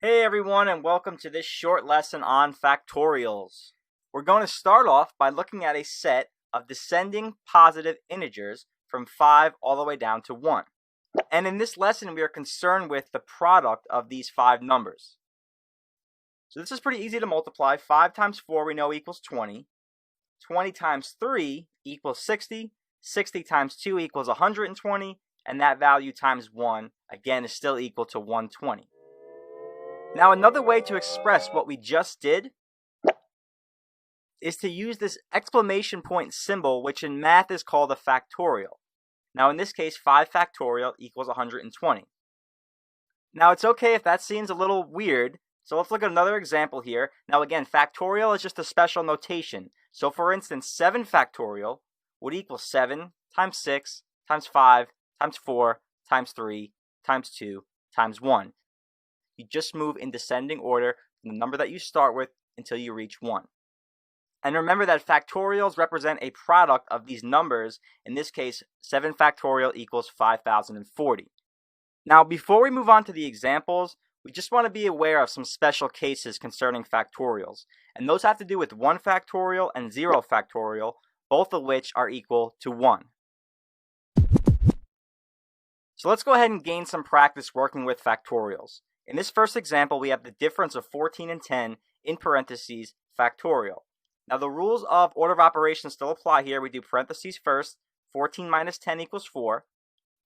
Hey everyone, and welcome to this short lesson on factorials. We're going to start off by looking at a set of descending positive integers from 5 all the way down to 1. And in this lesson, we are concerned with the product of these 5 numbers. So this is pretty easy to multiply. 5 times 4 we know equals 20. 20 times 3 equals 60. 60 times 2 equals 120. And that value times 1, again, is still equal to 120. Now, another way to express what we just did is to use this exclamation point symbol, which in math is called a factorial. Now, in this case, 5 factorial equals 120. Now, it's okay if that seems a little weird, so let's look at another example here. Now, again, factorial is just a special notation. So, for instance, 7 factorial would equal 7 times 6 times 5 times 4 times 3 times 2 times 1. You just move in descending order from the number that you start with until you reach 1. And remember that factorials represent a product of these numbers. In this case, 7 factorial equals 5,040. Now, before we move on to the examples, we just want to be aware of some special cases concerning factorials. And those have to do with 1 factorial and 0 factorial, both of which are equal to 1. So let's go ahead and gain some practice working with factorials. In this first example, we have the difference of 14 and 10 in parentheses factorial. Now the rules of order of operations still apply here. We do parentheses first, 14 minus 10 equals 4.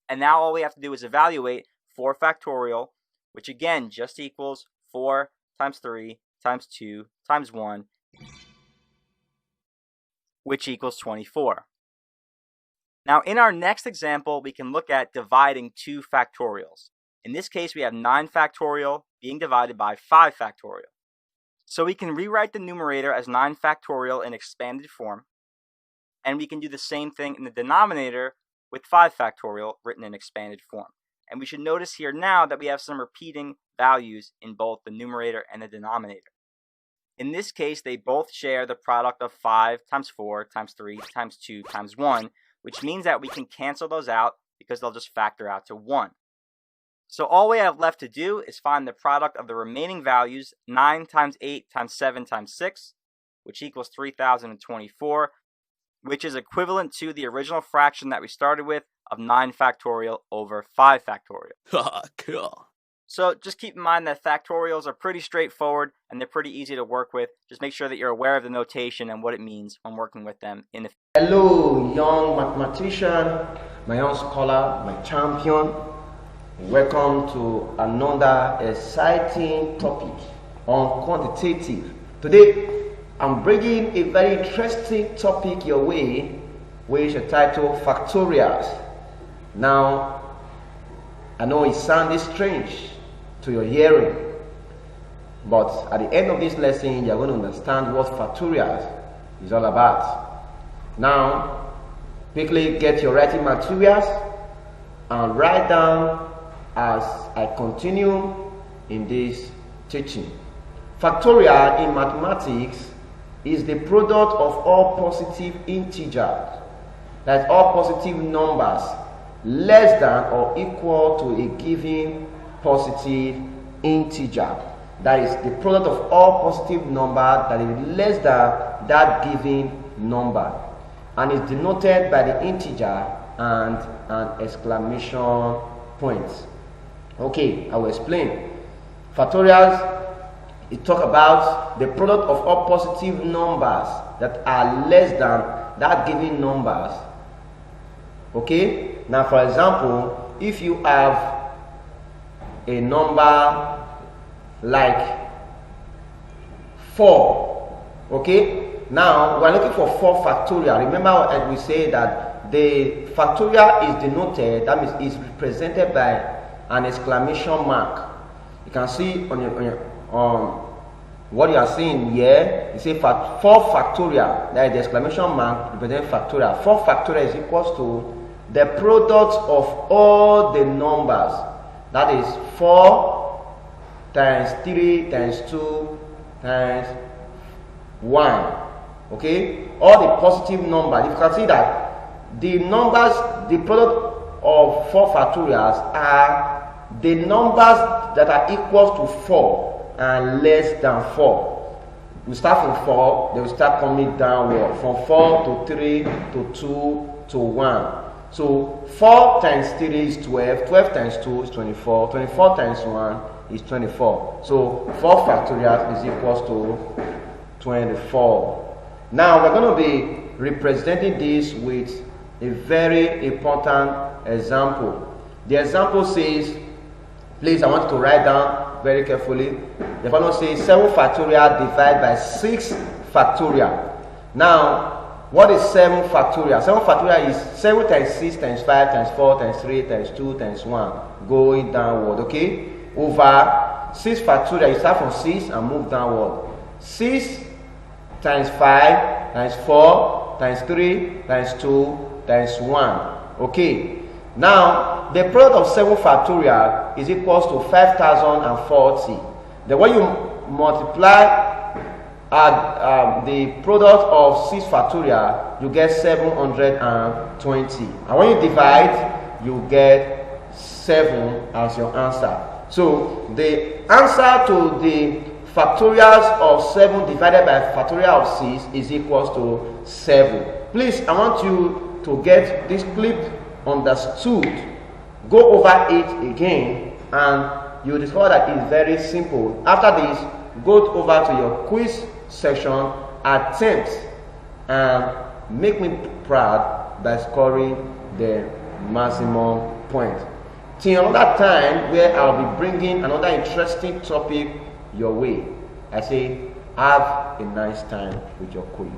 And now all we have to do is evaluate 4 factorial, which again just equals 4 times 3 times 2 times 1, which equals 24. Now in our next example, we can look at dividing 2 factorials. In this case, we have 9 factorial being divided by 5 factorial. So we can rewrite the numerator as 9 factorial in expanded form, and we can do the same thing in the denominator with 5 factorial written in expanded form. And we should notice here now that we have some repeating values in both the numerator and the denominator. In this case, they both share the product of 5 times 4 times 3 times 2 times 1, which means that we can cancel those out because they'll just factor out to 1. So all we have left to do is find the product of the remaining values, 9 times 8 times 7 times 6, which equals 3,024, which is equivalent to the original fraction that we started with of 9 factorial over 5 factorial. Cool. So just keep in mind that factorials are pretty straightforward and they're pretty easy to work with. Just make sure that you're aware of the notation and what it means when working with them in the future. Hello, young mathematician, my young scholar, my champion. Welcome to another exciting topic on quantitative. Today, I'm bringing a very interesting topic your way, which is titled Factorials. Now, I know it sounds strange to your hearing, but at the end of this lesson, you're going to understand what Factorials is all about. Now, quickly get your writing materials and write down as I continue in this teaching. Factorial in mathematics is the product of all positive integers, that's all positive numbers less than or equal to a given positive integer. That is the product of all positive number that is less than that given number, and is denoted by the integer and an exclamation point. Okay, I will explain. Factorials, it talk about the product of all positive numbers that are less than that given numbers. Okay, now for example, if you have a number like 4, okay, now we're looking for 4 factorial. Remember, we say that the factorial is denoted, that means is represented by an exclamation mark. You can see on what you are seeing here, you say 4 factorial, that is the exclamation mark represents factorial. 4 factorial is equals to the product of all the numbers, that is 4 times 3 times 2 times 1. Okay, all the positive numbers. You can see that the numbers, the product of 4 factorials are the numbers that are equal to 4 and less than 4. We start from 4, they will start coming downward from 4 to 3 to 2 to 1. So 4 times 3 is 12, 12 times 2 is 24, 24 times 1 is 24. So 4 factorial is equals to 24. Now we're going to be representing this with a very important example. The example says, please, I want you to write down very carefully. The example says 7 factorial divided by 6 factorial. Now, what is 7 factorial? 7 factorial is 7 times 6 times 5 times 4 times 3 times 2 times 1 going downward, okay? Over 6 factorial, you start from 6 and move downward. 6 times 5 times 4 times 3 times 2 times 1, okay? Now, the product of 7 factorial is equals to 5040. Then when you multiply the product of 6 factorial, you get 720. And when you divide, you get 7 as your answer. So the answer to the factorials of 7 divided by factorial of 6 is equals to 7. Please, I want you to get this clip understood. Go over it again and you discover that it's very simple. After this, go over to your quiz section, attempt, and make me proud by scoring the maximum point. Till another time where I'll be bringing another interesting topic your way. I say, have a nice time with your quiz.